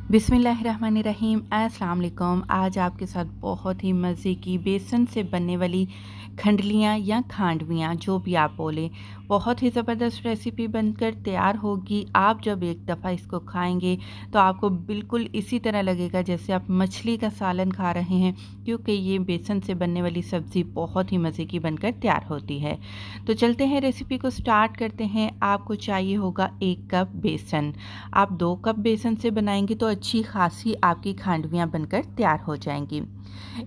बिस्मिल्लाहिर्रहमानिर्रहीम। अस्सलाम वालेकुम। आज आपके साथ बहुत ही मज़े की बेसन से बनने वाली खंडलियाँ या खांडवियाँ जो भी आप बोलें, बहुत ही ज़बरदस्त रेसिपी बनकर तैयार होगी। आप जब एक दफ़ा इसको खाएंगे तो आपको बिल्कुल इसी तरह लगेगा जैसे आप मछली का सालन खा रहे हैं, क्योंकि ये बेसन से बनने वाली सब्ज़ी बहुत ही मज़े की बनकर तैयार होती है। तो चलते हैं, रेसिपी को स्टार्ट करते हैं। आपको चाहिए होगा 1 कप बेसन। आप 2 कप बेसन से बनाएंगे तो अच्छी खासी आपकी खांडवियाँ बनकर तैयार हो जाएंगी।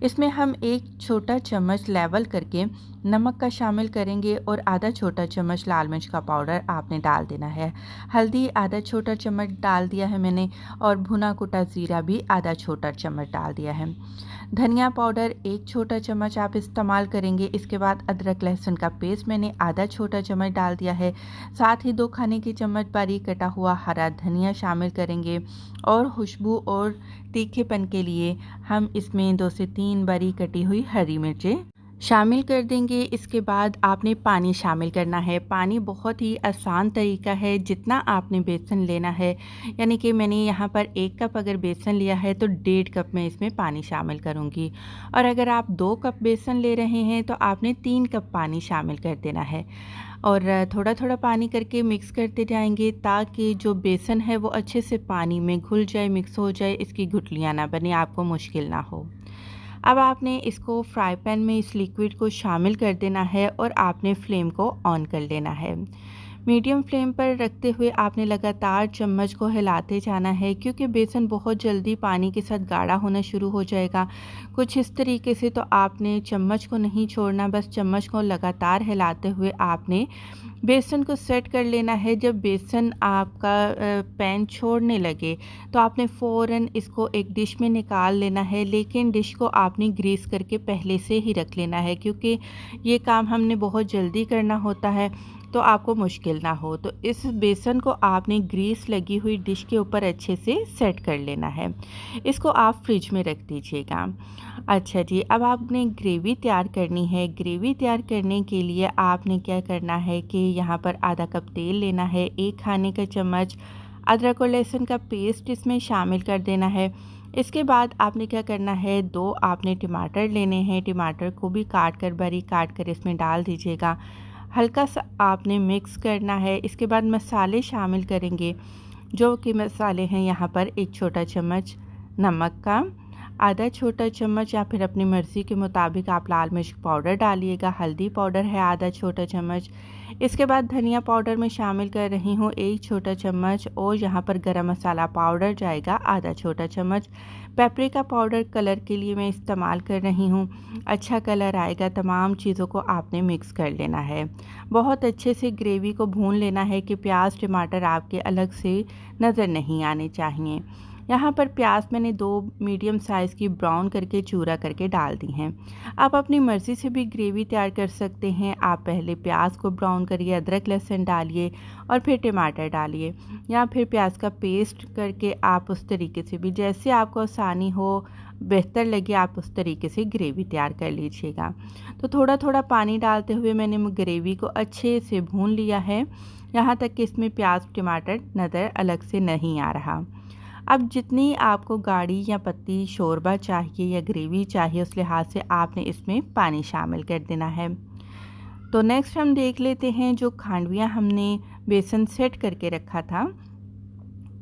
इसमें हम 1 छोटा चम्मच लेवल करके नमक का शामिल करेंगे और आधा छोटा चम्मच लाल मिर्च का पाउडर आपने डाल देना है। हल्दी आधा छोटा चम्मच डाल दिया है मैंने, और भुना कुटा ज़ीरा भी आधा छोटा चम्मच डाल दिया है। धनिया पाउडर 1 छोटा चम्मच आप इस्तेमाल करेंगे। इसके बाद अदरक लहसुन का पेस्ट मैंने आधा छोटा चम्मच डाल दिया है। साथ ही 2 खाने के चम्मच बारीक कटा हुआ हरा धनिया शामिल करेंगे, और खुशबू और तीखेपन के लिए हम इसमें 2 से 3 बारीक कटी हुई हरी मिर्चें शामिल कर देंगे। इसके बाद आपने पानी शामिल करना है। पानी बहुत ही आसान तरीका है। जितना आपने बेसन लेना है, यानी कि मैंने यहाँ पर 1 कप अगर बेसन लिया है तो 1.5 कप मैं इसमें पानी शामिल करूँगी, और अगर आप 2 कप बेसन ले रहे हैं तो आपने 3 कप पानी शामिल कर देना है। और थोड़ा थोड़ा पानी करके मिक्स करते जाएंगे ताकि जो बेसन है वो अच्छे से पानी में घुल जाए, मिक्स हो जाए, इसकी गुठलियाँ ना बने, आपको मुश्किल ना हो। अब आपने इसको फ्राई पैन में इस लिक्विड को शामिल कर देना है और आपने फ्लेम को ऑन कर लेना है। मीडियम फ्लेम पर रखते हुए आपने लगातार चम्मच को हिलाते जाना है, क्योंकि बेसन बहुत जल्दी पानी के साथ गाढ़ा होना शुरू हो जाएगा। कुछ इस तरीके से तो आपने चम्मच को नहीं छोड़ना, बस चम्मच को लगातार हिलाते हुए आपने बेसन को सेट कर लेना है। जब बेसन आपका पैन छोड़ने लगे तो आपने फ़ौरन इसको एक डिश में निकाल लेना है, लेकिन डिश को आपने ग्रीस करके पहले से ही रख लेना है, क्योंकि ये काम हमने बहुत जल्दी करना होता है तो आपको मुश्किल ना हो। तो इस बेसन को आपने ग्रीस लगी हुई डिश के ऊपर अच्छे से सेट कर लेना है। इसको आप फ्रिज में रख दीजिएगा। अच्छा जी, अब आपने ग्रेवी तैयार करनी है। ग्रेवी तैयार करने के लिए आपने क्या करना है कि यहाँ पर आधा कप तेल लेना है, 1 खाने का चम्मच अदरक और लहसुन का पेस्ट इसमें शामिल कर देना है। इसके बाद आपने क्या करना है, 2 आपने टमाटर लेने हैं। टमाटर को भी बारीक काट कर इसमें डाल दीजिएगा। हल्का सा आपने मिक्स करना है। इसके बाद मसाले शामिल करेंगे, जो कि मसाले हैं यहाँ पर 1 छोटा चम्मच नमक का, आधा छोटा चम्मच या फिर अपनी मर्ज़ी के मुताबिक आप लाल मिर्च पाउडर डालिएगा। हल्दी पाउडर है आधा छोटा चम्मच। इसके बाद धनिया पाउडर में शामिल कर रही हूँ 1 छोटा चम्मच, और यहाँ पर गरम मसाला पाउडर जाएगा आधा छोटा चम्मच। पेपरिका पाउडर कलर के लिए मैं इस्तेमाल कर रही हूँ, अच्छा कलर आएगा। तमाम चीज़ों को आपने मिक्स कर लेना है। बहुत अच्छे से ग्रेवी को भून लेना है कि प्याज टमाटर आपके अलग से नज़र नहीं आने चाहिए। यहाँ पर प्याज मैंने 2 मीडियम साइज़ की ब्राउन करके चूरा करके डाल दी हैं। आप अपनी मर्ज़ी से भी ग्रेवी तैयार कर सकते हैं। आप पहले प्याज को ब्राउन करिए, अदरक लहसुन डालिए और फिर टमाटर डालिए, या फिर प्याज का पेस्ट करके आप उस तरीके से भी, जैसे आपको आसानी हो, बेहतर लगे, आप उस तरीके से ग्रेवी तैयार कर लीजिएगा। तो थोड़ा थोड़ा पानी डालते हुए मैंने ग्रेवी को अच्छे से भून लिया है, यहाँ तक कि इसमें प्याज टमाटर नज़र अलग से नहीं आ रहा। अब जितनी आपको गाढ़ी या पतली शोरबा चाहिए या ग्रेवी चाहिए, उस लिहाज से आपने इसमें पानी शामिल कर देना है। तो नेक्स्ट हम देख लेते हैं, जो खांडवियाँ हमने बेसन सेट करके रखा था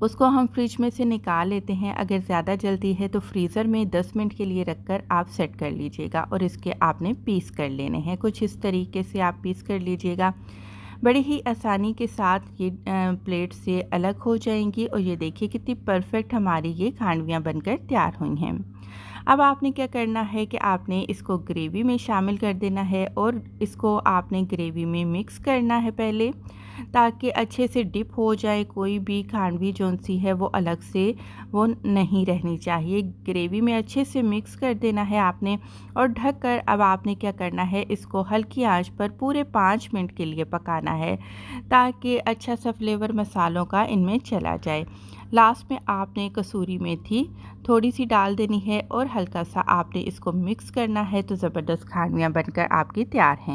उसको हम फ्रिज में से निकाल लेते हैं। अगर ज़्यादा जल्दी है तो फ्रीज़र में 10 मिनट के लिए रखकर आप सेट कर लीजिएगा, और इसके आपने पीस कर लेने हैं। कुछ इस तरीके से आप पीस कर लीजिएगा। बड़ी ही आसानी के साथ ये प्लेट से अलग हो जाएंगी, और ये देखिए कितनी परफेक्ट हमारी ये खांडवियाँ बनकर तैयार हुई हैं। अब आपने क्या करना है कि आपने इसको ग्रेवी में शामिल कर देना है, और इसको आपने ग्रेवी में मिक्स करना है पहले, ताकि अच्छे से डिप हो जाए। कोई भी खांडवी जौन सी है वो अलग से वो नहीं रहनी चाहिए। ग्रेवी में अच्छे से मिक्स कर देना है आपने, और ढककर अब आपने क्या करना है, इसको हल्की आंच पर पूरे 5 मिनट के लिए पकाना है, ताकि अच्छा सा फ्लेवर मसालों का इनमें चला जाए। लास्ट में आपने कसूरी मेथी थोड़ी सी डाल देनी है, और हल्का सा आपने इसको मिक्स करना है। तो ज़बरदस्त खांडवियाँ बनकर आपकी तैयार हैं।